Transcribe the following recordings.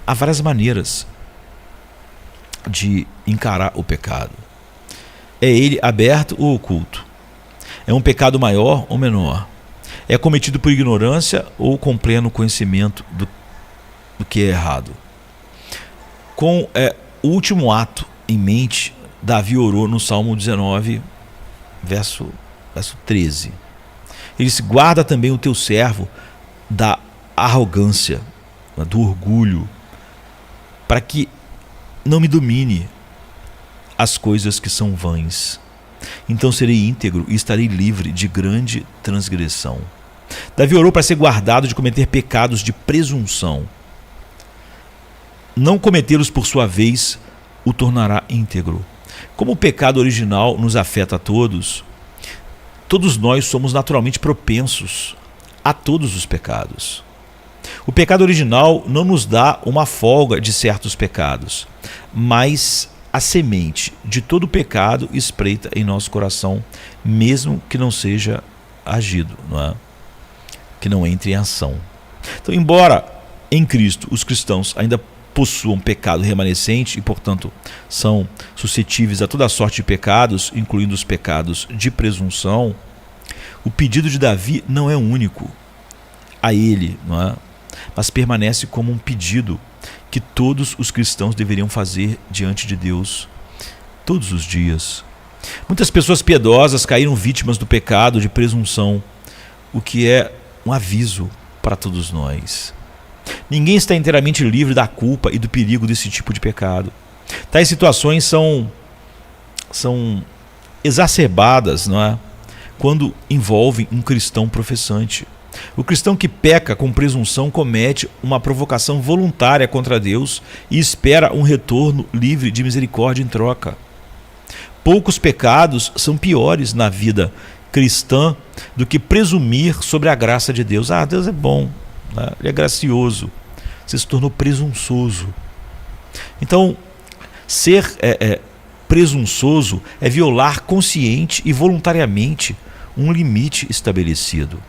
há várias maneiras de encarar o pecado. É ele aberto ou oculto? É um pecado maior ou menor? É cometido por ignorância ou com pleno conhecimento do que é errado? Com o último ato em mente, Davi orou no Salmo 19, verso 13. Ele disse: guarda também o teu servo da arrogância, do orgulho, para que não me domine as coisas que são vãs. Então serei íntegro e estarei livre de grande transgressão. Davi orou para ser guardado de cometer pecados de presunção. Não cometê-los por sua vez o tornará íntegro. Como o pecado original nos afeta a todos nós somos naturalmente propensos a todos os pecados. O pecado original não nos dá uma folga de certos pecados, mas a semente de todo pecado espreita em nosso coração, mesmo que não seja agido, não é? Que não entre em ação. Então, embora em Cristo os cristãos ainda possuam pecado remanescente e, portanto, são suscetíveis a toda sorte de pecados, incluindo os pecados de presunção, o pedido de Davi não é único a ele, não é? Mas permanece como um pedido que todos os cristãos deveriam fazer diante de Deus todos os dias. Muitas pessoas piedosas caíram vítimas do pecado de presunção, o que é um aviso para todos nós. Ninguém está inteiramente livre da culpa e do perigo desse tipo de pecado. Tais situações são exacerbadas, não é? Quando envolvem um cristão professante. O cristão que peca com presunção comete uma provocação voluntária contra Deus e espera um retorno livre de misericórdia em troca. Poucos pecados são piores na vida cristã do que presumir sobre a graça de Deus. Ah, Deus é bom, né? Ele é gracioso. Você se tornou presunçoso. Então, ser presunçoso é violar consciente e voluntariamente um limite estabelecido,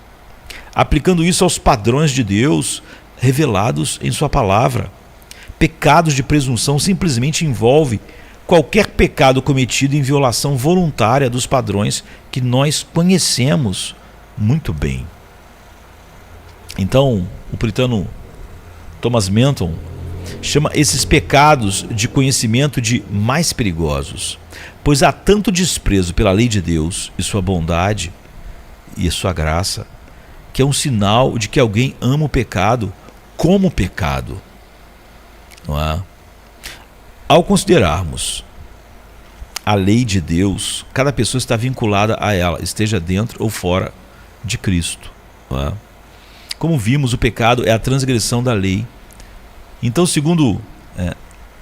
aplicando isso aos padrões de Deus revelados em sua palavra. Pecados de presunção simplesmente envolve qualquer pecado cometido em violação voluntária dos padrões que nós conhecemos muito bem. Então, o puritano Thomas Manton chama esses pecados de conhecimento de mais perigosos, pois há tanto desprezo pela lei de Deus e sua bondade e sua graça, que é um sinal de que alguém ama o pecado como pecado, não é? Ao considerarmos a lei de Deus, cada pessoa está vinculada a ela, esteja dentro ou fora de Cristo, não é? Como vimos, o pecado é a transgressão da lei. Então, segundo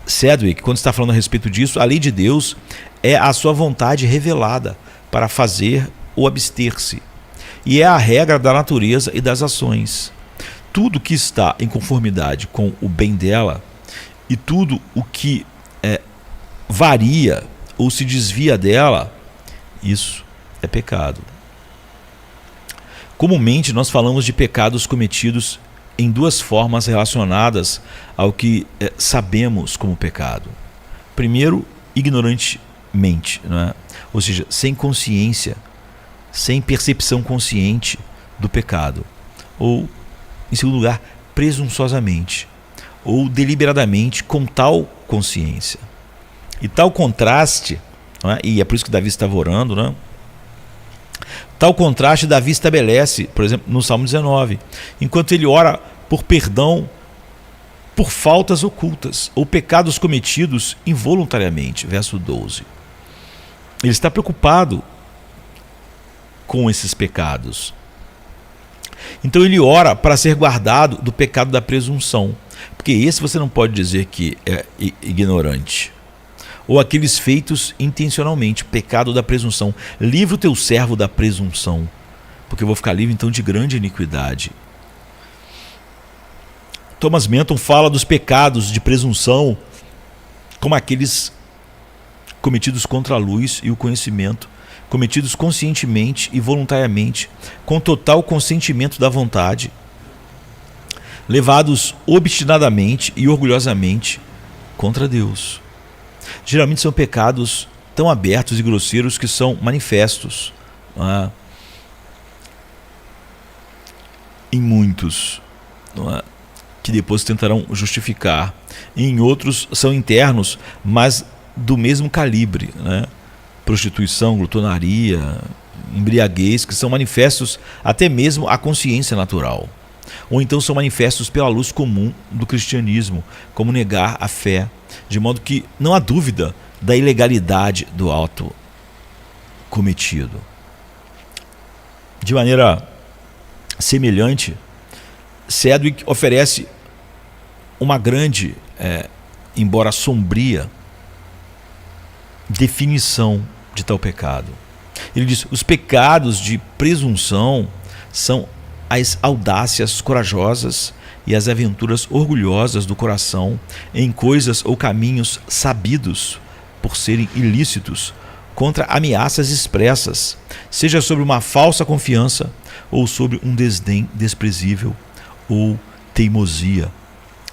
Sedgwick, quando está falando a respeito disso, a lei de Deus é a sua vontade revelada para fazer ou abster-se, e é a regra da natureza e das ações. Tudo que está em conformidade com o bem dela e tudo o que varia ou se desvia dela, isso é pecado. Comumente nós falamos de pecados cometidos em duas formas relacionadas ao que sabemos como pecado. Primeiro, ignorantemente, não é? Ou seja, sem consciência, sem percepção consciente do pecado. Ou, em segundo lugar, presunçosamente, ou deliberadamente com tal consciência. E tal contraste, não é? E é por isso que Davi estava orando, não é? Tal contraste Davi estabelece, por exemplo, no Salmo 19, enquanto ele ora por perdão por faltas ocultas ou pecados cometidos involuntariamente, verso 12. Ele está preocupado com esses pecados. Então ele ora para ser guardado do pecado da presunção, porque esse você não pode dizer que é ignorante. Ou aqueles feitos intencionalmente, pecado da presunção. Livra o teu servo da presunção, porque eu vou ficar livre então de grande iniquidade. Thomas Manton fala dos pecados de presunção como aqueles cometidos contra a luz e o conhecimento, cometidos conscientemente e voluntariamente, com total consentimento da vontade. levados obstinadamente e orgulhosamente contra Deus. Geralmente são pecados tão abertos e grosseiros que são manifestos, não é? Em muitos, não é? Que depois tentarão justificar. E em outros são internos, mas do mesmo calibre, né? Prostituição, glutonaria, embriaguez, que são manifestos até mesmo à consciência natural. Ou então são manifestos pela luz comum do cristianismo, como negar a fé, de modo que não há dúvida da ilegalidade do ato cometido. De maneira semelhante, Sedgwick oferece uma grande, embora sombria, definição de tal pecado. Ele diz: os pecados de presunção são as audácias corajosas e as aventuras orgulhosas do coração em coisas ou caminhos sabidos por serem ilícitos, contra ameaças expressas, seja sobre uma falsa confiança ou sobre um desdém desprezível ou teimosia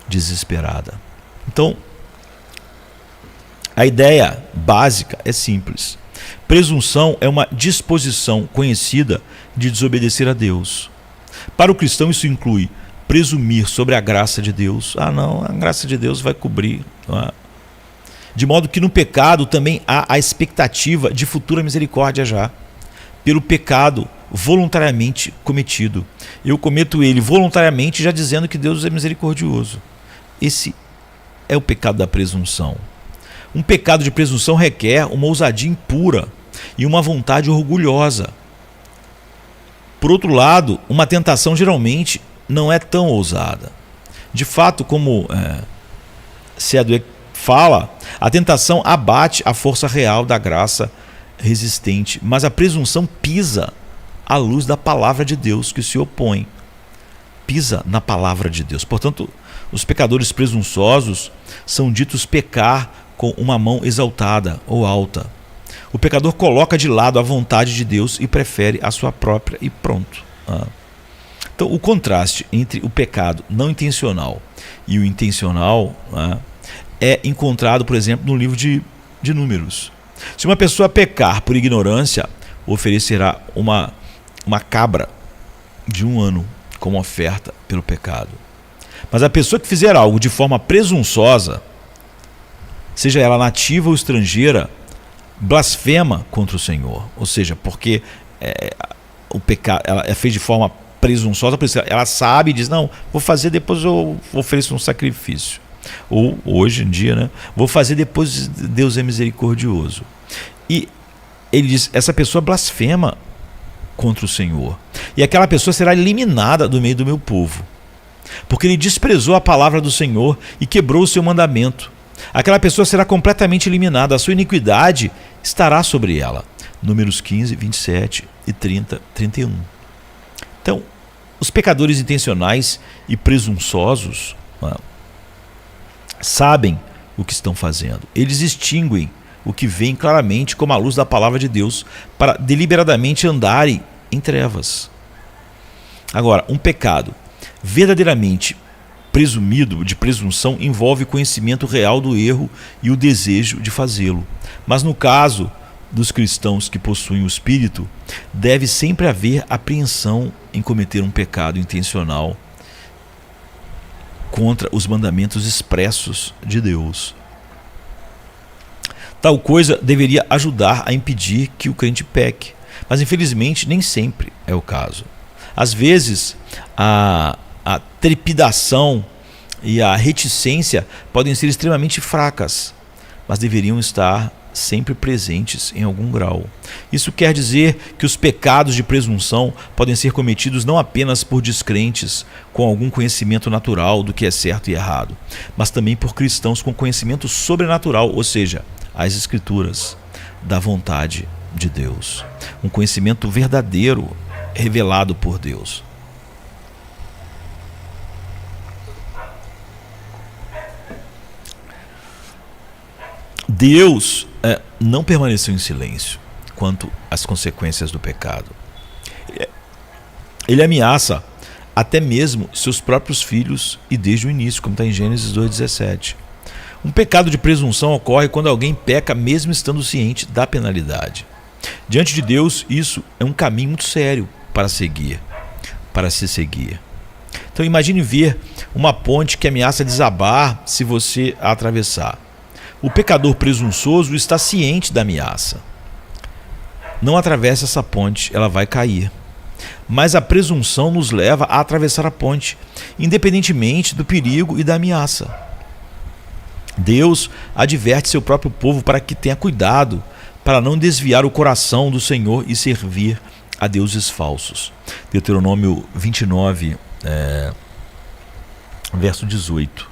desesperada. Então, a ideia básica é simples. Presunção é uma disposição conhecida de desobedecer a Deus. Para o cristão, isso inclui presumir sobre a graça de Deus. Não, a graça de Deus vai cobrir. De modo que no pecado também há a expectativa de futura misericórdia já, pelo pecado voluntariamente cometido. Eu cometo ele voluntariamente, já dizendo que Deus é misericordioso. Esse é o pecado da presunção. Um pecado de presunção requer uma ousadia impura e uma vontade orgulhosa. Por outro lado, uma tentação geralmente não é tão ousada. De fato, como Sedgwick fala, a tentação abate a força real da graça resistente, mas a presunção pisa à luz da palavra de Deus que se opõe. Pisa na palavra de Deus. Portanto, os pecadores presunçosos são ditos pecar com uma mão exaltada ou alta. O pecador coloca de lado a vontade de Deus e prefere a sua própria e pronto. Então, o contraste entre o pecado não intencional e o intencional é encontrado, por exemplo, no livro de Números. Se uma pessoa pecar por ignorância, oferecerá uma cabra de 1 ano como oferta pelo pecado. Mas a pessoa que fizer algo de forma presunçosa, seja ela nativa ou estrangeira, blasfema contra o Senhor. Ou seja, porque o pecado ela é feito de forma presunçosa, por isso ela sabe e diz: não, vou fazer, depois eu ofereço um sacrifício. Ou hoje em dia, né, vou fazer, depois Deus é misericordioso. E ele diz: essa pessoa blasfema contra o Senhor, e aquela pessoa será eliminada do meio do meu povo, porque ele desprezou a palavra do Senhor e quebrou o seu mandamento. Aquela pessoa será completamente eliminada, a sua iniquidade estará sobre ela. Números 15, 27 e 30, 31. Então, os pecadores intencionais e presunçosos sabem o que estão fazendo. Eles extinguem o que veem claramente como a luz da palavra de Deus para deliberadamente andarem em trevas. Agora, um pecado verdadeiramente presumido de presunção envolve conhecimento real do erro e o desejo de fazê-lo. Mas no caso dos cristãos que possuem o Espírito, deve sempre haver apreensão em cometer um pecado intencional contra os mandamentos expressos de Deus. Tal coisa deveria ajudar a impedir que o crente peque, mas infelizmente nem sempre é o caso. Às vezes, a trepidação e a reticência podem ser extremamente fracas, mas deveriam estar sempre presentes em algum grau. Isso quer dizer que os pecados de presunção podem ser cometidos não apenas por descrentes com algum conhecimento natural do que é certo e errado, mas também por cristãos com conhecimento sobrenatural, ou seja, as Escrituras, da vontade de Deus. Um conhecimento verdadeiro revelado por Deus. Deus não permaneceu em silêncio quanto às consequências do pecado. Ele ameaça até mesmo seus próprios filhos e desde o início, como está em Gênesis 2,17. Um pecado de presunção ocorre quando alguém peca mesmo estando ciente da penalidade. Diante de Deus, isso é um caminho muito sério para se seguir. Então imagine ver uma ponte que ameaça desabar se você a atravessar. O pecador presunçoso está ciente da ameaça. Não atravessa essa ponte, ela vai cair. Mas a presunção nos leva a atravessar a ponte, independentemente do perigo e da ameaça. Deus adverte seu próprio povo para que tenha cuidado, para não desviar o coração do Senhor e servir a deuses falsos. Deuteronômio 29, verso 18.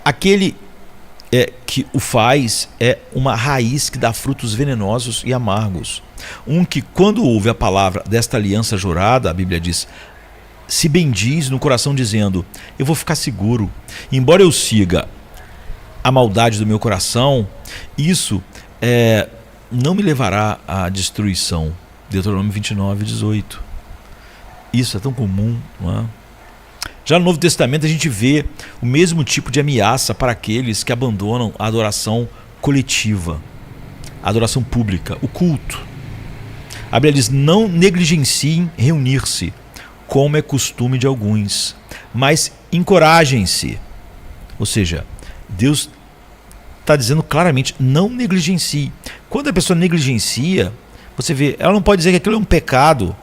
Aquele que o faz é uma raiz que dá frutos venenosos e amargos. Um que, quando ouve a palavra desta aliança jurada, a Bíblia diz, se bendiz no coração dizendo, eu vou ficar seguro. Embora eu siga a maldade do meu coração, isso não me levará à destruição. Deuteronômio 29, 18. Isso é tão comum, não é? Já no Novo Testamento a gente vê o mesmo tipo de ameaça para aqueles que abandonam a adoração coletiva, a adoração pública, o culto. A Bíblia diz, não negligenciem reunir-se, como é costume de alguns, mas encorajem-se. Ou seja, Deus está dizendo claramente, não negligencie. Quando a pessoa negligencia, você vê, ela não pode dizer que aquilo é um pecado.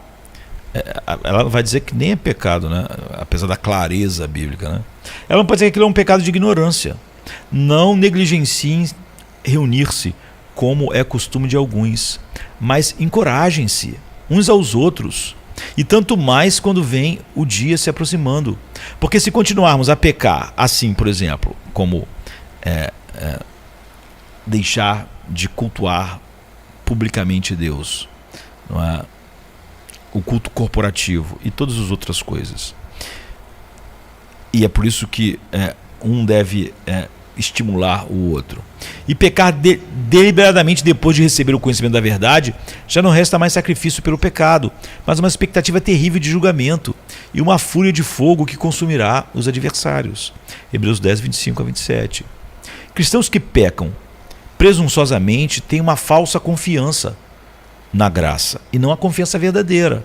Ela vai dizer que nem é pecado, né? Apesar da clareza bíblica, né? Ela não pode dizer que aquilo é um pecado de ignorância. Não negligenciem reunir-se, como é costume de alguns, mas encorajem-se uns aos outros. E tanto mais quando vem o dia se aproximando. Porque se continuarmos a pecar assim, por exemplo, como deixar de cultuar publicamente Deus, não é? O culto corporativo e todas as outras coisas. E é por isso que um deve estimular o outro. E pecar deliberadamente depois de receber o conhecimento da verdade, já não resta mais sacrifício pelo pecado, mas uma expectativa terrível de julgamento e uma fúria de fogo que consumirá os adversários. Hebreus 10, 25 a 27. Cristãos que pecam presunçosamente têm uma falsa confiança na graça e não a confiança verdadeira.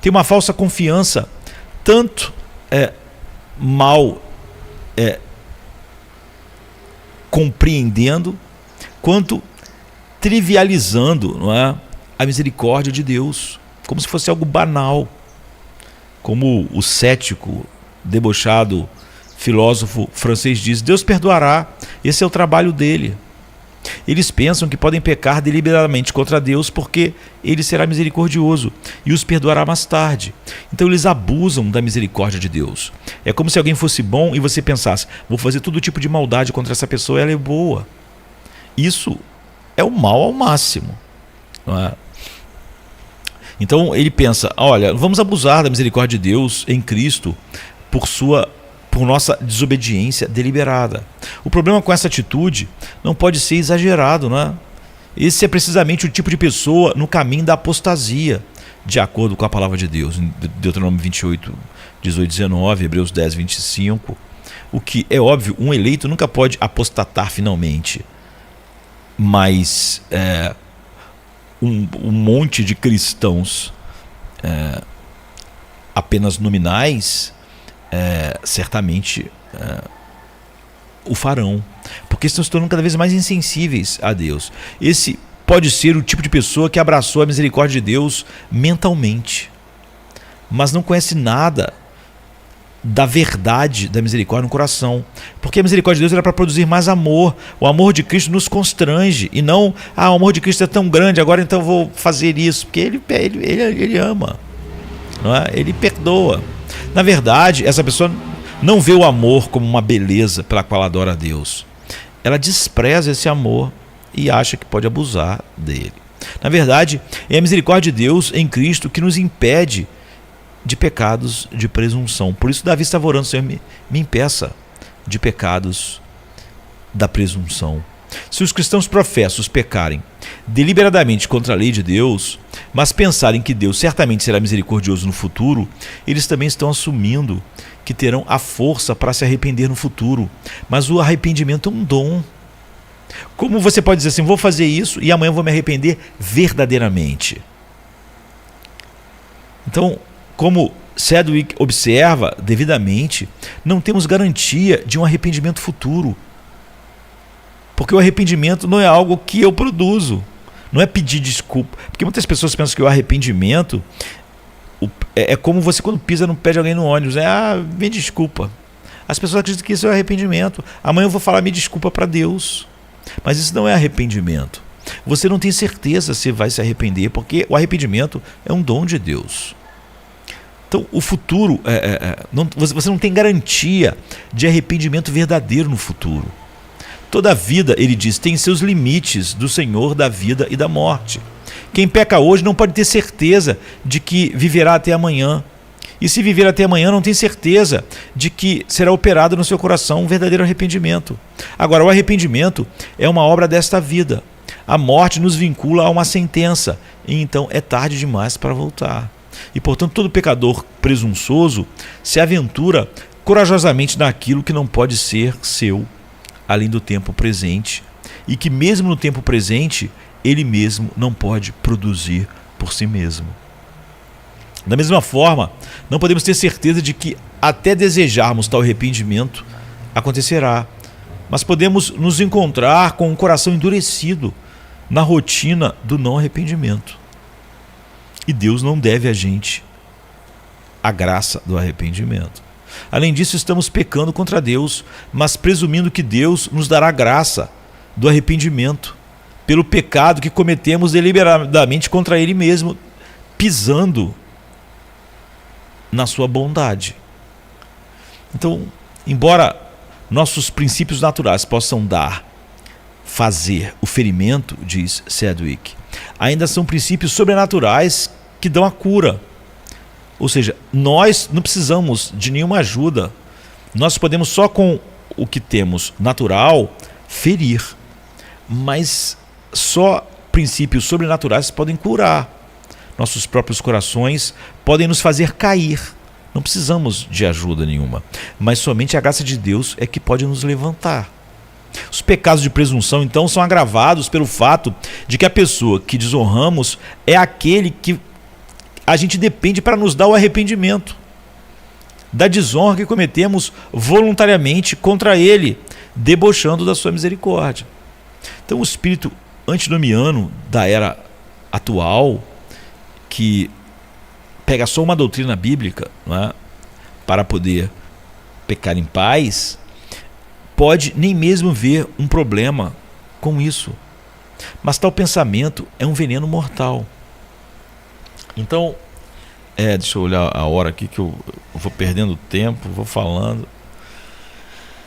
Tem uma falsa confiança tanto mal compreendendo quanto trivializando, não é, a misericórdia de Deus, como se fosse algo banal, como o cético, debochado filósofo francês diz, Deus perdoará, esse é o trabalho dele. Eles pensam que podem pecar deliberadamente contra Deus porque ele será misericordioso e os perdoará mais tarde. Então eles abusam da misericórdia de Deus. É como se alguém fosse bom e você pensasse, vou fazer todo tipo de maldade contra essa pessoa, ela é boa. Isso é o mal ao máximo, não é? Então ele pensa, olha, vamos abusar da misericórdia de Deus em Cristo por nossa desobediência deliberada. O problema com essa atitude não pode ser exagerado, né? Esse é precisamente o tipo de pessoa no caminho da apostasia, de acordo com a palavra de Deus, em Deuteronômio 28, 18, 19, Hebreus 10, 25. O que é óbvio, um eleito nunca pode apostatar finalmente, mas um monte de cristãos apenas nominais certamente o farão, porque estão se tornando cada vez mais insensíveis a Deus. Esse pode ser o tipo de pessoa que abraçou a misericórdia de Deus mentalmente, mas não conhece nada da verdade da misericórdia no coração, porque a misericórdia de Deus era para produzir mais amor. O amor de Cristo nos constrange e não, o amor de Cristo é tão grande, agora então vou fazer isso, porque ele ama, não é? Ele perdoa. Na verdade, essa pessoa não vê o amor como uma beleza pela qual adora a Deus. Ela despreza esse amor e acha que pode abusar dele. Na verdade, é a misericórdia de Deus em Cristo que nos impede de pecados de presunção. Por isso Davi estava orando, Senhor, me impeça de pecados da presunção. Se os cristãos professos pecarem deliberadamente contra a lei de Deus, mas pensarem que Deus certamente será misericordioso no futuro, eles também estão assumindo que terão a força para se arrepender no futuro. Mas o arrependimento é um dom. Como você pode dizer assim, vou fazer isso e amanhã vou me arrepender verdadeiramente? Então, como Sedgwick observa devidamente, não temos garantia de um arrependimento futuro. Porque o arrependimento não é algo que eu produzo. Não é pedir desculpa. Porque muitas pessoas pensam que o arrependimento é como você quando pisa no pé de alguém no ônibus. Me desculpa. As pessoas acreditam que isso é arrependimento. Amanhã eu vou falar me desculpa para Deus. Mas isso não é arrependimento. Você não tem certeza se vai se arrepender, porque o arrependimento é um dom de Deus. Então, o futuro, você não tem garantia de arrependimento verdadeiro no futuro. Toda vida, ele diz, tem seus limites do Senhor da vida e da morte. Quem peca hoje não pode ter certeza de que viverá até amanhã. E se viver até amanhã, não tem certeza de que será operado no seu coração um verdadeiro arrependimento. Agora, o arrependimento é uma obra desta vida. A morte nos vincula a uma sentença, e então é tarde demais para voltar. E, portanto, todo pecador presunçoso se aventura corajosamente naquilo que não pode ser seu, além do tempo presente, e que mesmo no tempo presente, ele mesmo não pode produzir por si mesmo. Da mesma forma, não podemos ter certeza de que até desejarmos tal arrependimento acontecerá, mas podemos nos encontrar com um coração endurecido na rotina do não arrependimento. E Deus não deve a gente a graça do arrependimento. Além disso, estamos pecando contra Deus, mas presumindo que Deus nos dará graça do arrependimento pelo pecado que cometemos deliberadamente contra Ele mesmo, pisando na sua bondade. Então, embora nossos princípios naturais possam fazer o ferimento, diz Sedgwick, ainda são princípios sobrenaturais que dão a cura. Ou seja, nós não precisamos de nenhuma ajuda. Nós podemos só com o que temos natural ferir. Mas só princípios sobrenaturais podem curar. Nossos próprios corações podem nos fazer cair. Não precisamos de ajuda nenhuma. Mas somente a graça de Deus é que pode nos levantar. Os pecados de presunção, então, são agravados pelo fato de que a pessoa que desonramos é aquele que a gente depende para nos dar o arrependimento da desonra que cometemos voluntariamente contra Ele, debochando da sua misericórdia. Então, o espírito antinomiano da era atual, que pega só uma doutrina bíblica, não é, para poder pecar em paz, pode nem mesmo ver um problema com isso. Mas tal pensamento é um veneno mortal. Então, deixa eu olhar a hora aqui que eu vou perdendo tempo, vou falando.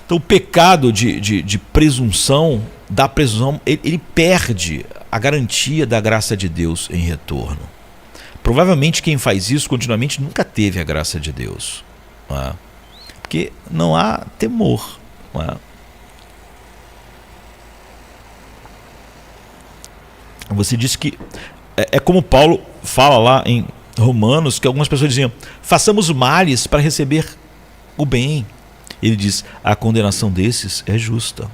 Então, o pecado de presunção, da presunção, ele perde a garantia da graça de Deus em retorno. Provavelmente quem faz isso continuamente nunca teve a graça de Deus, não é? Porque não há temor, não é? Você disse que é como Paulo fala lá em Romanos, que algumas pessoas diziam, façamos males para receber o bem. Ele diz, a condenação desses é justa.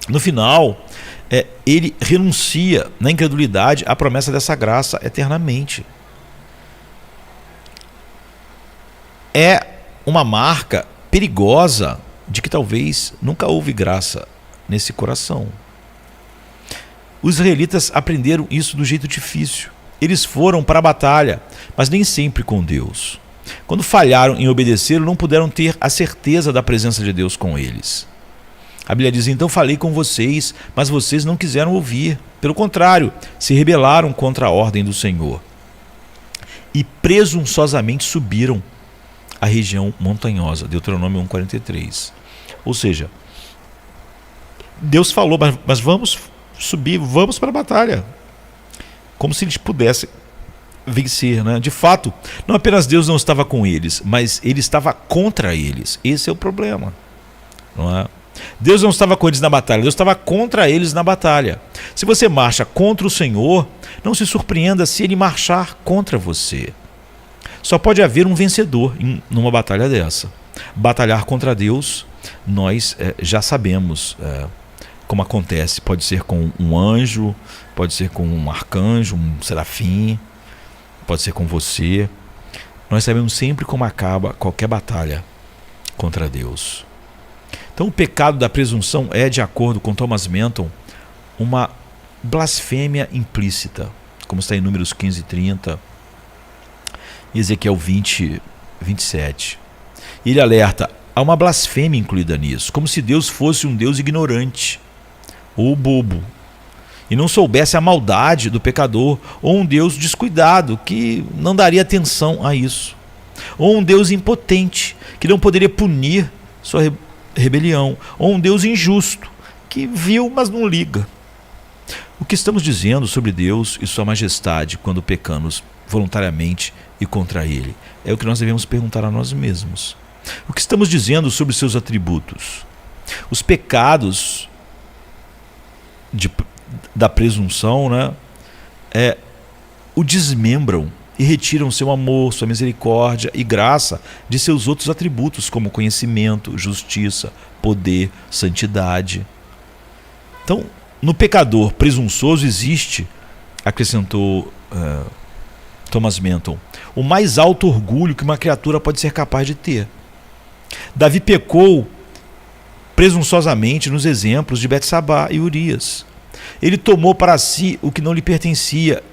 No final, ele renuncia na incredulidade à promessa dessa graça eternamente. É uma marca perigosa de que talvez nunca houve graça nesse coração. Os israelitas aprenderam isso do jeito difícil. Eles foram para a batalha, mas nem sempre com Deus. Quando falharam em obedecer, não puderam ter a certeza da presença de Deus com eles. A Bíblia diz, então falei com vocês, mas vocês não quiseram ouvir. Pelo contrário, se rebelaram contra a ordem do Senhor. E presunçosamente subiram a região montanhosa. Deuteronômio 1:43. Ou seja, Deus falou, mas vamos subir, vamos para a batalha. Como se eles pudessem vencer, né? De fato, não apenas Deus não estava com eles, mas Ele estava contra eles. Esse é o problema, não é? Deus não estava com eles na batalha, Deus estava contra eles na batalha. Se você marcha contra o Senhor, não se surpreenda se ele marchar contra você. Só pode haver um vencedor numa batalha dessa. Batalhar contra Deus, nós já sabemos como acontece. Pode ser com um anjo, pode ser com um arcanjo, um serafim, pode ser com você. Nós sabemos sempre como acaba qualquer batalha contra Deus. Então o pecado da presunção é, de acordo com Thomas Manton, uma blasfêmia implícita, como está em Números 15:30 e Ezequiel 20:27. Ele alerta, há uma blasfêmia incluída nisso, como se Deus fosse um Deus ignorante ou bobo e não soubesse a maldade do pecador, ou um Deus descuidado que não daria atenção a isso, ou um Deus impotente que não poderia punir sua rebelião, ou um Deus injusto que viu, mas não liga. O que estamos dizendo sobre Deus e sua majestade quando pecamos voluntariamente e contra Ele? É o que nós devemos perguntar a nós mesmos. O que estamos dizendo sobre seus atributos? Os pecados da presunção, o desmembram e retiram seu amor, sua misericórdia e graça de seus outros atributos, como conhecimento, justiça, poder, santidade. Então, no pecador presunçoso existe, acrescentou Thomas Manton, o mais alto orgulho que uma criatura pode ser capaz de ter. Davi pecou presunçosamente nos exemplos de Betsabá e Urias. Ele tomou para si o que não lhe pertencia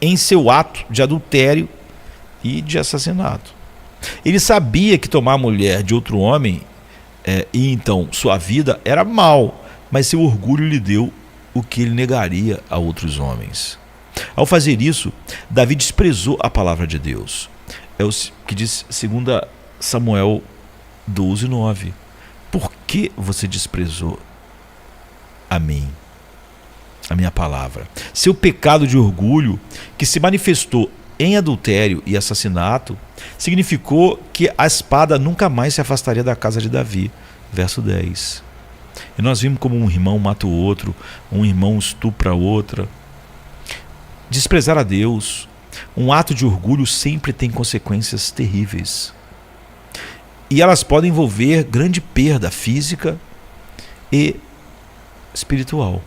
em seu ato de adultério e de assassinato. Ele sabia que tomar a mulher de outro homem e então sua vida era mal, mas seu orgulho lhe deu o que ele negaria a outros homens. Ao fazer isso, Davi desprezou a palavra de Deus. É o que diz 2 Samuel 12:9. Por que você desprezou a mim, a minha palavra? Seu pecado de orgulho, que se manifestou em adultério e assassinato, significou que a espada nunca mais se afastaria da casa de Davi. Verso 10. E nós vimos como um irmão mata o outro, um irmão estupra outra. Desprezar a Deus, um ato de orgulho sempre tem consequências terríveis. E elas podem envolver grande perda física e espiritual.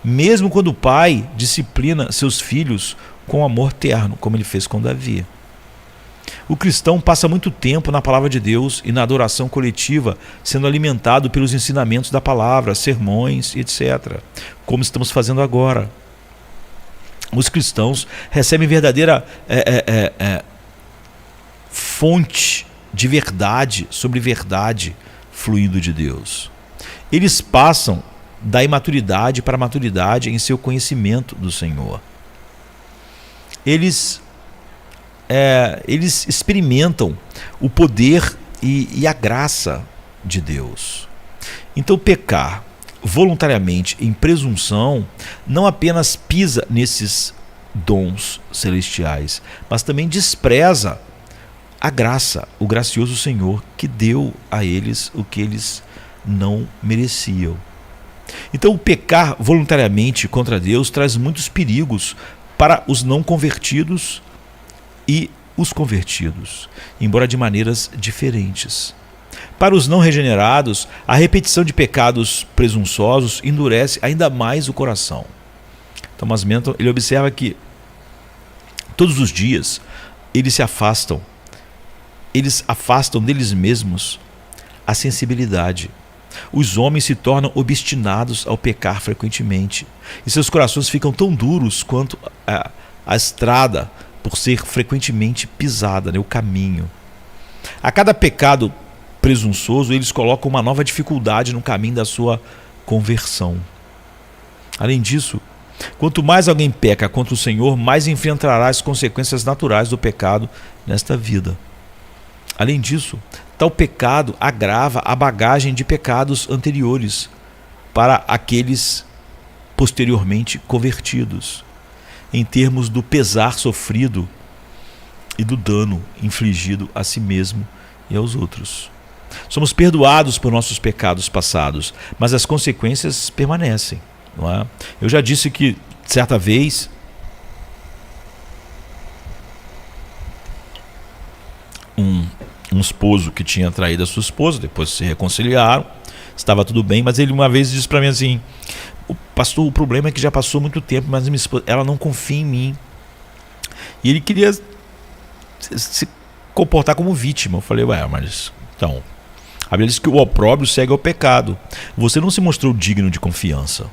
Mesmo quando o pai disciplina seus filhos com amor terno, como ele fez com Davi. O cristão passa muito tempo na palavra de Deus e na adoração coletiva, sendo alimentado pelos ensinamentos da palavra, sermões, etc., como estamos fazendo agora. Os cristãos recebem verdadeira fonte de verdade sobre verdade fluindo de Deus. Eles passam da imaturidade para a maturidade em seu conhecimento do Senhor. Eles experimentam o poder e a graça de Deus. Então, pecar voluntariamente em presunção não apenas pisa nesses dons celestiais, mas também despreza a graça, o gracioso Senhor que deu a eles o que eles não mereciam. Então, o pecar voluntariamente contra Deus traz muitos perigos para os não convertidos e os convertidos, embora de maneiras diferentes. Para os não regenerados, a repetição de pecados presunçosos endurece ainda mais o coração. Thomas Manton, ele observa que todos os dias eles afastam deles mesmos a sensibilidade. Os homens se tornam obstinados ao pecar frequentemente, e seus corações ficam tão duros quanto a estrada, por ser frequentemente pisada, o caminho. A cada pecado presunçoso, eles colocam uma nova dificuldade no caminho da sua conversão. Além disso, quanto mais alguém peca contra o Senhor, mais enfrentará as consequências naturais do pecado nesta vida. Além disso, tal pecado agrava a bagagem de pecados anteriores para aqueles posteriormente convertidos, em termos do pesar sofrido e do dano infligido a si mesmo e aos outros. Somos perdoados por nossos pecados passados, mas as consequências permanecem, não é? Eu já disse que, certa vez, um esposo que tinha traído a sua esposa, depois se reconciliaram, estava tudo bem, mas ele uma vez disse para mim assim: pastor, o problema é que já passou muito tempo, mas minha esposa, ela não confia em mim. E ele queria se comportar como vítima. Eu falei, mas então, a Bíblia diz que o opróbrio segue ao pecado. Você não se mostrou digno de confiança.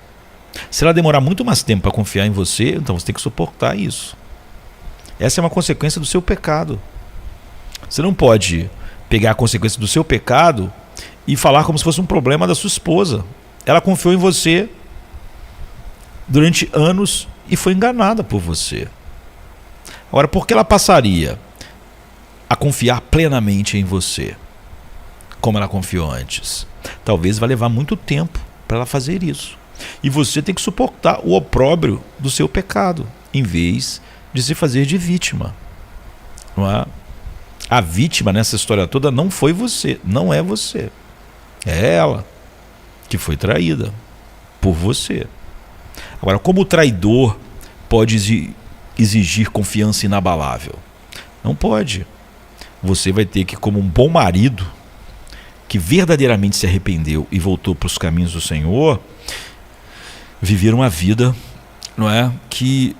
Se ela demorar muito mais tempo para confiar em você, então você tem que suportar isso. Essa é uma consequência do seu pecado. Você não pode pegar a consequência do seu pecado e falar como se fosse um problema da sua esposa. Ela confiou em você durante anos e foi enganada por você. Agora, por que ela passaria a confiar plenamente em você, como ela confiou antes? Talvez vá levar muito tempo para ela fazer isso. E você tem que suportar o opróbrio do seu pecado, em vez de se fazer de vítima. Não é? A vítima nessa história toda não foi você, não é você. É ela que foi traída por você. Agora, como o traidor pode exigir confiança inabalável? Não pode. Você vai ter que, como um bom marido que verdadeiramente se arrependeu e voltou para os caminhos do Senhor, viver uma vida, não é, que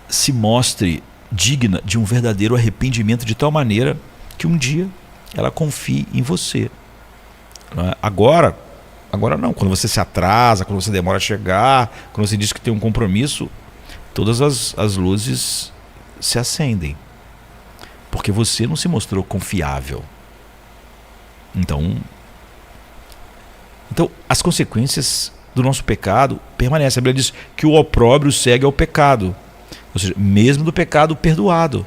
se mostre digna de um verdadeiro arrependimento, de tal maneira que um dia ela confie em você. Não é? Agora não. Quando você se atrasa, quando você demora a chegar, quando você diz que tem um compromisso, todas as luzes se acendem, porque você não se mostrou confiável. Então as consequências do nosso pecado permanecem. A Bíblia diz que o opróbrio segue ao pecado, ou seja, mesmo do pecado perdoado.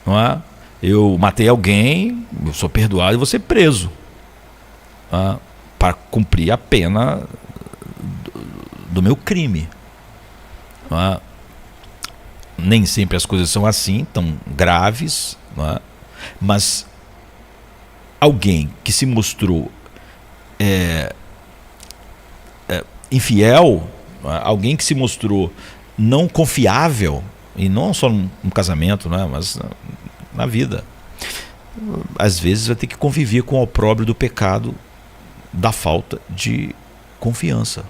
Não é? Eu matei alguém, eu sou perdoado e vou ser preso, não é? Para cumprir a pena do meu crime. Não é? Nem sempre as coisas são assim, tão graves, não é? Mas alguém que se mostrou infiel, não é? Alguém que se mostrou não confiável, e não só num casamento, não é? Mas na vida, às vezes vai ter que conviver com o opróbrio do pecado, da falta de confiança.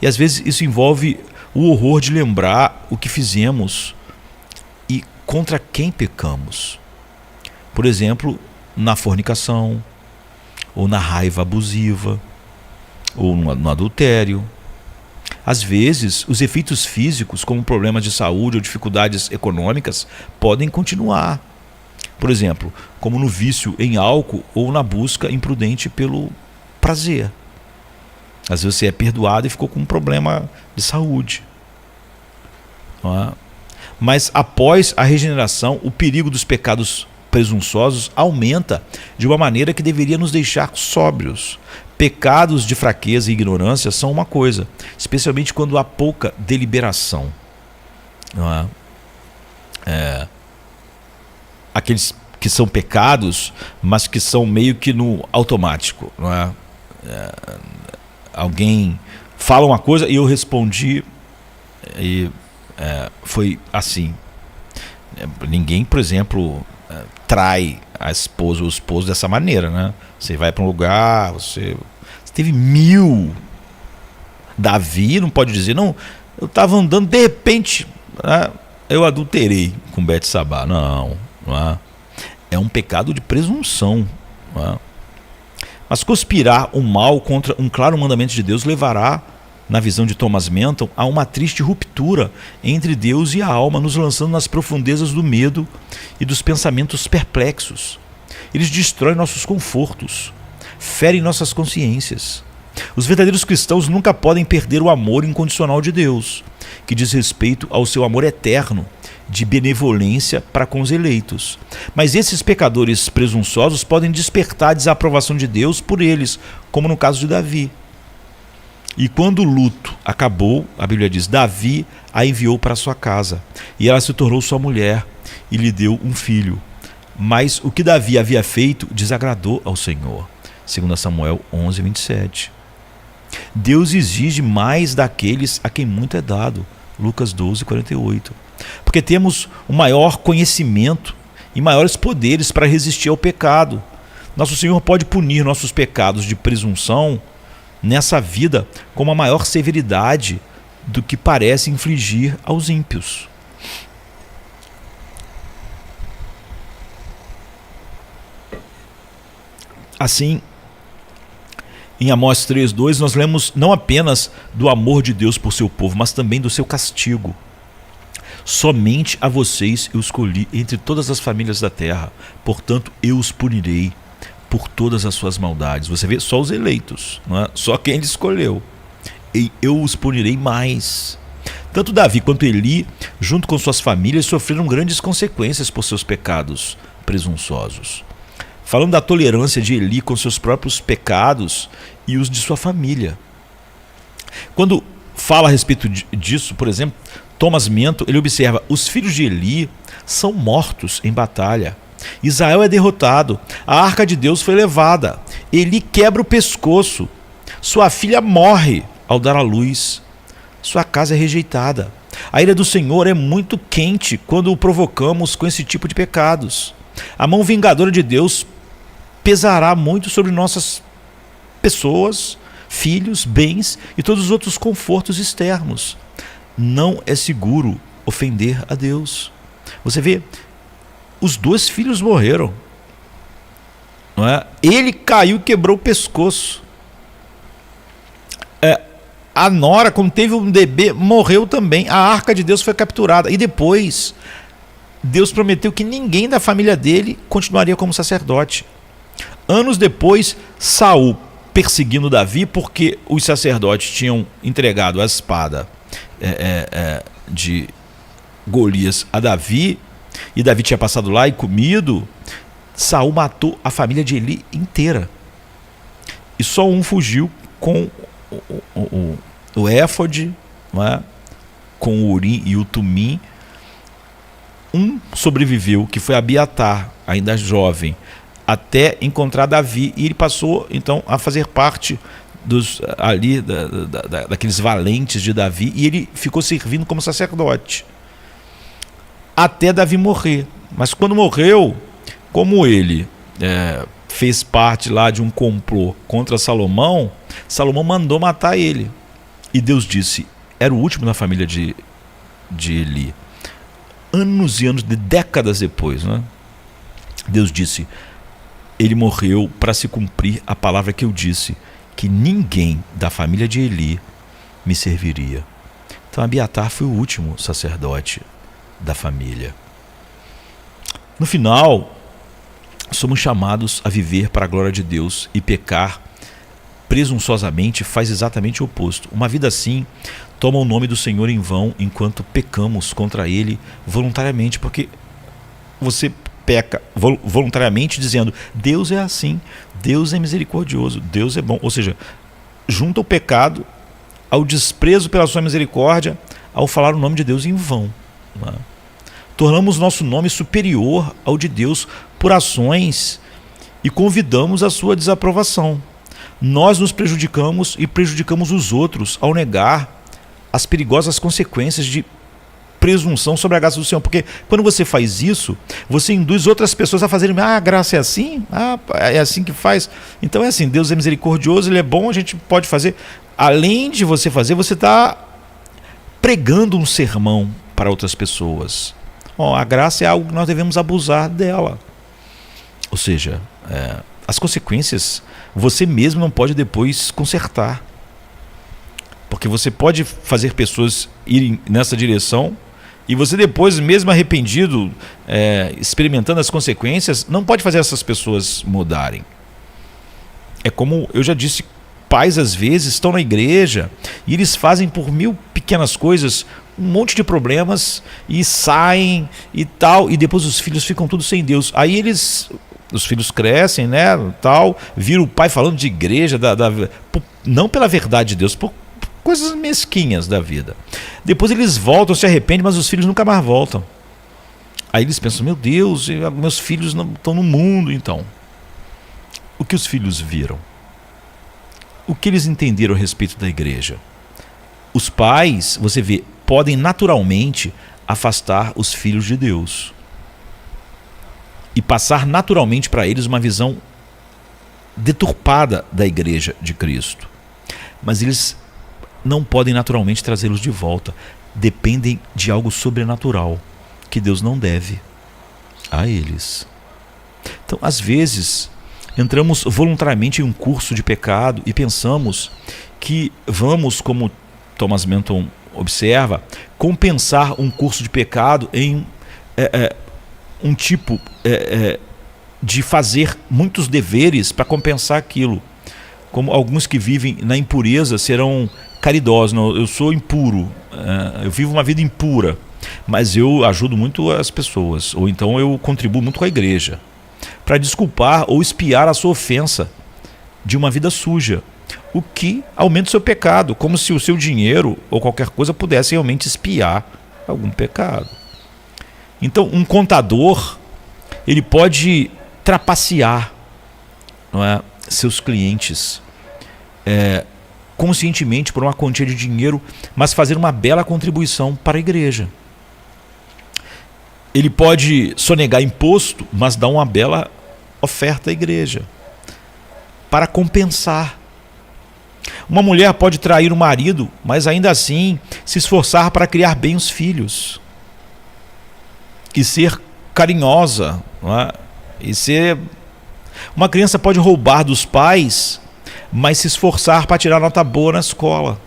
E às vezes isso envolve o horror de lembrar o que fizemos e contra quem pecamos. Por exemplo, na fornicação, ou na raiva abusiva, ou no adultério. Às vezes, os efeitos físicos, como problemas de saúde ou dificuldades econômicas, podem continuar. Por exemplo, como no vício em álcool ou na busca imprudente pelo prazer. Às vezes você é perdoado e ficou com um problema de saúde. Não é? Mas após a regeneração, o perigo dos pecados presunçosos aumenta de uma maneira que deveria nos deixar sóbrios. Pecados de fraqueza e ignorância são uma coisa, especialmente quando há pouca deliberação. Não é? Aqueles que são pecados, mas que são meio que no automático. Não é? Alguém fala uma coisa e eu respondi e foi assim. Ninguém, por exemplo, trai a esposa ou o esposo dessa maneira, né? Você vai para um lugar, você teve 1000. Davi não pode dizer, não, eu estava andando, de repente, né, eu adulterei com Betsabá. Não é? É um pecado de presunção. Não é? Mas conspirar o mal contra um claro mandamento de Deus levará, na visão de Thomas Menton, a uma triste ruptura entre Deus e a alma, nos lançando nas profundezas do medo e dos pensamentos perplexos. Eles destroem nossos confortos, ferem nossas consciências. Os verdadeiros cristãos nunca podem perder o amor incondicional de Deus, que diz respeito ao seu amor eterno, de benevolência para com os eleitos. Mas esses pecadores presunçosos podem despertar a desaprovação de Deus por eles, como no caso de Davi. E quando o luto acabou, a Bíblia diz, Davi a enviou para sua casa, e ela se tornou sua mulher e lhe deu um filho. Mas o que Davi havia feito desagradou ao Senhor. 2 Samuel 11, 27. Deus exige mais daqueles a quem muito é dado. Lucas 12, 48. Porque temos um maior conhecimento e maiores poderes para resistir ao pecado. Nosso Senhor pode punir nossos pecados de presunção nessa vida com uma maior severidade do que parece infligir aos ímpios. Assim, em Amós 3:2, nós lemos não apenas do amor de Deus por seu povo, mas também do seu castigo. Somente a vocês eu escolhi entre todas as famílias da terra, portanto eu os punirei por todas as suas maldades. Você vê, só os eleitos, não é? Só quem ele escolheu. E eu os punirei mais. Tanto Davi quanto Eli, junto com suas famílias, sofreram grandes consequências por seus pecados presunçosos. Falando da tolerância de Eli com seus próprios pecados e os de sua família. Quando fala a respeito disso, por exemplo, Thomas Mento, ele observa: os filhos de Eli são mortos em batalha. Israel é derrotado, a arca de Deus foi levada, Eli quebra o pescoço, sua filha morre ao dar à luz, sua casa é rejeitada. A ira do Senhor é muito quente quando o provocamos com esse tipo de pecados. A mão vingadora de Deus pesará muito sobre nossas pessoas, filhos, bens e todos os outros confortos externos. Não é seguro ofender a Deus. Você vê, os 2 filhos morreram, não é? Ele caiu e quebrou o pescoço. A nora, quando teve um bebê, morreu também. A arca de Deus foi capturada. E depois, Deus prometeu que ninguém da família dele continuaria como sacerdote. Anos depois, Saul perseguindo Davi, porque os sacerdotes tinham entregado a espada de Golias a Davi, e Davi tinha passado lá e comido. Saul matou a família de Eli inteira. E só um fugiu com o éfode, não é? Com o Urim e o Tumim. Um sobreviveu, que foi Abiatar, ainda jovem, até encontrar Davi, e ele passou então a fazer parte daqueles valentes de Davi, e ele ficou servindo como sacerdote até Davi morrer. Mas quando morreu, como ele fez parte lá de um complô contra Salomão, Salomão mandou matar ele, e Deus disse: era o último na família de Eli. Anos e anos, décadas depois, né? Deus disse: ele morreu para se cumprir a palavra que eu disse, que ninguém da família de Eli me serviria. Então Abiatar foi o último sacerdote da família. No final, somos chamados a viver para a glória de Deus, e pecar presunçosamente faz exatamente o oposto. Uma vida assim toma o nome do Senhor em vão enquanto pecamos contra Ele voluntariamente, porque você peca voluntariamente dizendo: Deus é assim, Deus é misericordioso, Deus é bom. Ou seja, junta o pecado ao desprezo pela sua misericórdia ao falar o nome de Deus em vão. Não é? Tornamos nosso nome superior ao de Deus por ações e convidamos a sua desaprovação. Nós nos prejudicamos e prejudicamos os outros ao negar as perigosas consequências de presunção sobre a graça do Senhor, porque quando você faz isso, você induz outras pessoas a fazerem: a graça é assim? É assim que faz? Então é assim, Deus é misericordioso, Ele é bom, a gente pode fazer. Além de você fazer, você está pregando um sermão para outras pessoas. A graça é algo que nós devemos abusar dela. Ou seja, as consequências você mesmo não pode depois consertar, porque você pode fazer pessoas irem nessa direção, e você depois, mesmo arrependido, experimentando as consequências, não pode fazer essas pessoas mudarem. É como eu já disse, pais às vezes estão na igreja e eles fazem por 1000 pequenas coisas um monte de problemas e saem e tal, e depois os filhos ficam tudo sem Deus. Aí os filhos crescem, né, tal, viram o pai falando de igreja, não pela verdade de Deus, por coisas mesquinhas da vida. Depois eles voltam, se arrependem, mas os filhos nunca mais voltam. Aí eles pensam, meu Deus, meus filhos não estão no mundo. Então, o que os filhos viram? O que eles entenderam a respeito da igreja? Os pais, você vê, podem naturalmente afastar os filhos de Deus e passar naturalmente para eles uma visão deturpada da igreja de Cristo. Mas eles não podem naturalmente trazê-los de volta. Dependem de algo sobrenatural que Deus não deve a eles. Então, às vezes, entramos voluntariamente em um curso de pecado e pensamos que vamos, como Thomas Manton observa, compensar um curso de pecado em um tipo de fazer muitos deveres para compensar aquilo. Como alguns que vivem na impureza serão caridosos. Não, eu sou impuro, eu vivo uma vida impura, mas eu ajudo muito as pessoas, ou então eu contribuo muito com a igreja, para desculpar ou expiar a sua ofensa de uma vida suja, o que aumenta o seu pecado, como se o seu dinheiro ou qualquer coisa pudesse realmente expiar algum pecado. Então, um contador, ele pode trapacear, não é, seus clientes conscientemente por uma quantia de dinheiro, mas fazer uma bela contribuição para a igreja. Ele pode sonegar imposto, mas dar uma bela oferta à igreja, para compensar. Uma mulher pode trair o marido, mas ainda assim se esforçar para criar bem os filhos e ser carinhosa, não é? E ser... Uma criança pode roubar dos pais, mas se esforçar para tirar nota boa na escola.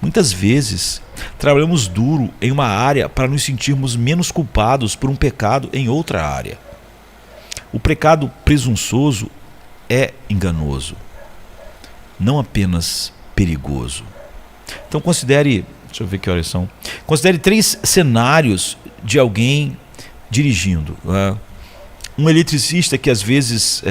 Muitas vezes trabalhamos duro em uma área para nos sentirmos menos culpados por um pecado em outra área. O pecado presunçoso é enganoso, não apenas perigoso. Então considere, deixa eu ver que horas são. Considere 3 cenários de alguém dirigindo. Né? Um eletricista que às vezes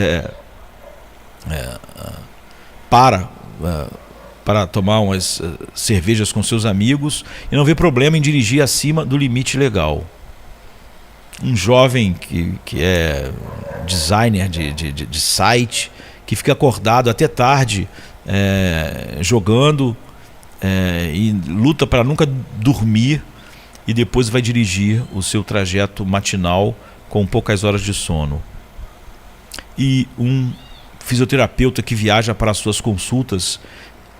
para tomar umas cervejas com seus amigos e não vê problema em dirigir acima do limite legal. Um jovem que é designer de site, que fica acordado até tarde jogando e luta para nunca dormir e depois vai dirigir o seu trajeto matinal com poucas horas de sono. E um fisioterapeuta que viaja para as suas consultas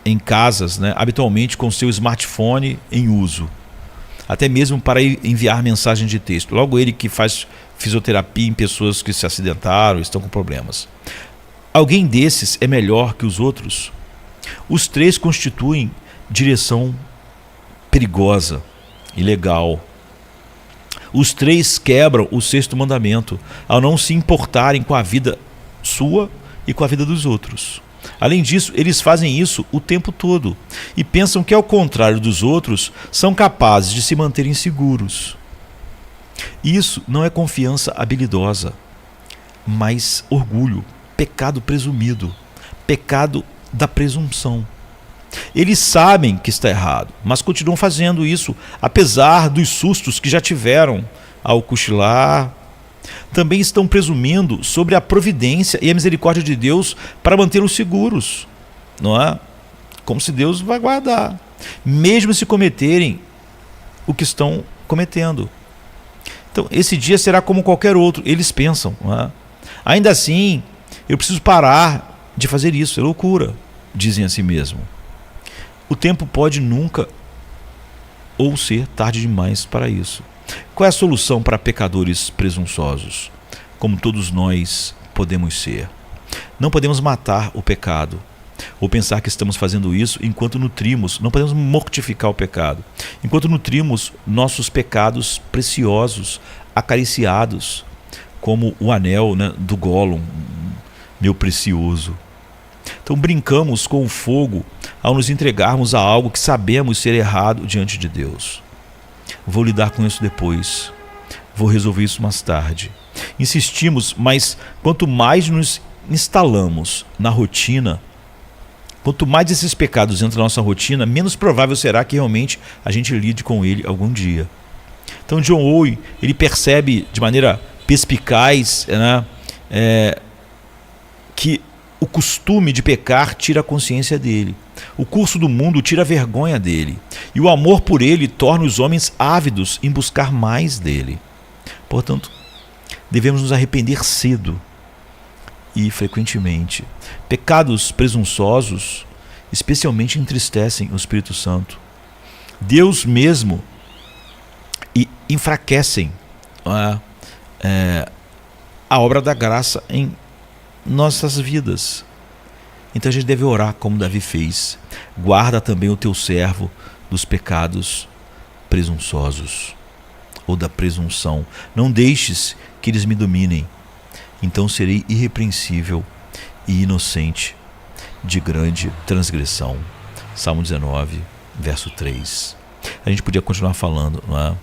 em casas, né, habitualmente com seu smartphone em uso, até mesmo para enviar mensagem de texto. Logo ele que faz fisioterapia em pessoas que se acidentaram e estão com problemas. Alguém desses é melhor que os outros? Os 3 constituem direção perigosa, ilegal. Os 3 quebram o 6º mandamento ao não se importarem com a vida sua e com a vida dos outros. Além disso, eles fazem isso o tempo todo e pensam que, ao contrário dos outros, são capazes de se manterem seguros. Isso não é confiança habilidosa, mas orgulho, pecado presumido, pecado da presunção. Eles sabem que está errado, mas continuam fazendo isso, apesar dos sustos que já tiveram ao cochilar. Também estão presumindo sobre a providência e a misericórdia de Deus para mantê-los seguros, não é? Como se Deus vai guardar, mesmo se cometerem o que estão cometendo. Então, esse dia será como qualquer outro, eles pensam, não é? Ainda assim, eu preciso parar de fazer isso, é loucura, dizem a si mesmo. O tempo pode nunca ou ser tarde demais para isso. Qual é a solução para pecadores presunçosos, como todos nós podemos ser? Não podemos matar o pecado, ou pensar que estamos fazendo isso enquanto nutrimos, não podemos mortificar o pecado, enquanto nutrimos nossos pecados preciosos, acariciados, como o anel, né, do Gollum, meu precioso. Então brincamos com o fogo ao nos entregarmos a algo que sabemos ser errado diante de Deus. Vou lidar com isso depois. Vou resolver isso mais tarde. Insistimos, mas quanto mais nos instalamos na rotina, quanto mais esses pecados entram na nossa rotina, menos provável será que realmente a gente lide com ele algum dia. Então John Owen, ele percebe de maneira perspicaz, né, que o costume de pecar tira a consciência dele. O curso do mundo tira a vergonha dele. E o amor por ele torna os homens ávidos em buscar mais dele. Portanto, devemos nos arrepender cedo e frequentemente. Pecados presunçosos especialmente entristecem o Espírito Santo. Deus mesmo e enfraquecem a obra da graça em nossas vidas. Então a gente deve orar como Davi fez. Guarda também o teu servo dos pecados presunçosos, ou da presunção. Não deixes que eles me dominem. Então serei irrepreensível e inocente de grande transgressão. Salmo 19, verso 3. A gente podia continuar falando, não é?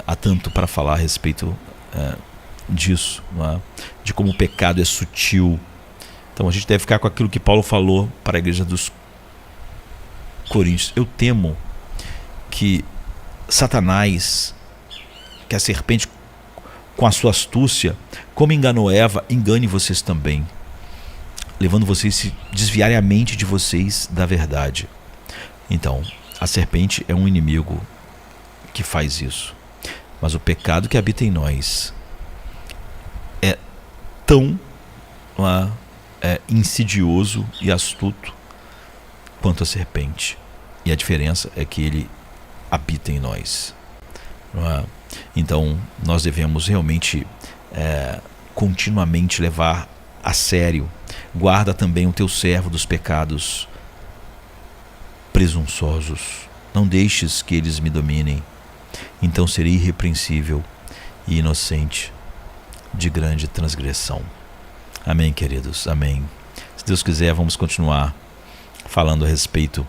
Há tanto para falar a respeito disso, não é? De como o pecado é sutil. Então a gente deve ficar com aquilo que Paulo falou para a igreja dos Coríntios. Eu temo que Satanás, que a serpente com a sua astúcia, como enganou Eva, engane vocês também, levando vocês a se desviarem a mente de vocês da verdade. Então, a serpente é um inimigo que faz isso. Mas o pecado que habita em nós é tão insidioso e astuto quanto a serpente. E a diferença é que ele habita em nós. Então, nós devemos realmente continuamente levar a sério. Guarda também o teu servo dos pecados presunçosos. Não deixes que eles me dominem. Então serei irrepreensível e inocente de grande transgressão. Amém, queridos? Amém. Se Deus quiser, vamos continuar falando a respeito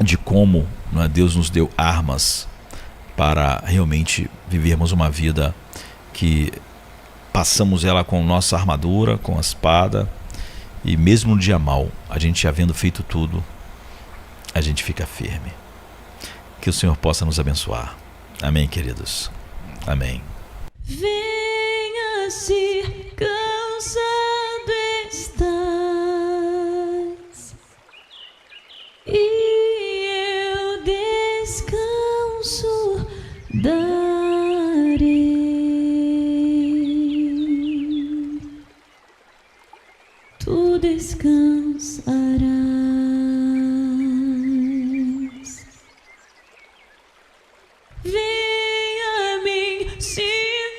de como Deus nos deu armas para realmente vivermos uma vida que passamos ela com nossa armadura, com a espada, e mesmo no dia mau, a gente havendo feito tudo, a gente fica firme. Que o Senhor possa nos abençoar. Amém, queridos? Amém. Venha se cansado estás, e eu descanso darei. Tu descansarás. Venha a mim se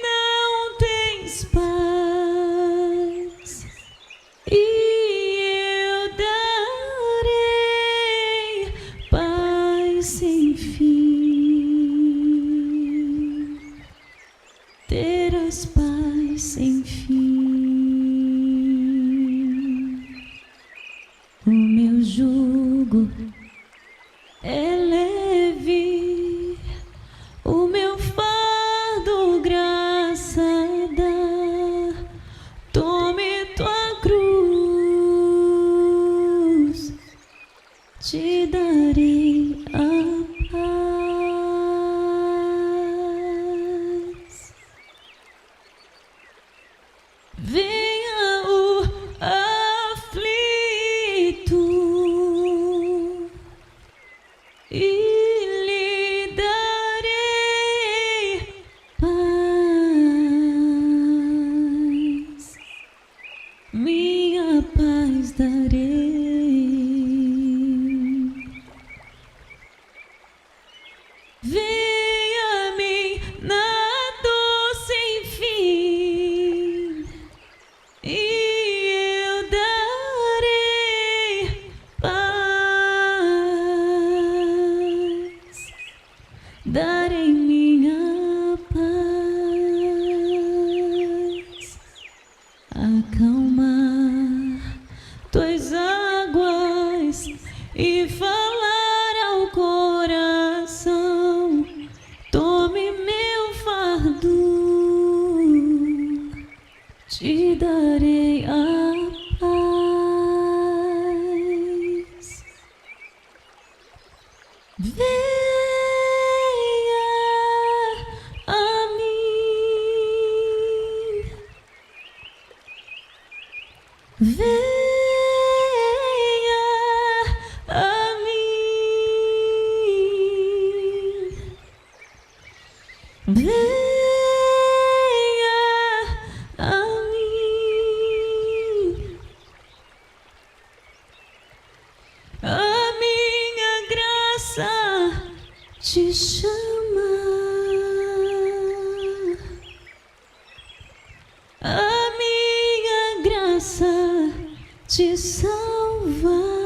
não tens paz, e eu darei paz sem fim. Terás paz sem fim. O meu jugo é leve, o meu fardo graça dá. Tome tua cruz, te darei a paz. Venha o aflito e lhe darei paz. Minha paz darei. Venha a mim na dor sem fim, e eu darei paz. Darei minha paz. Acalmar tuas venha a mim, venha a mim. A minha graça te chama, a minha graça te salva.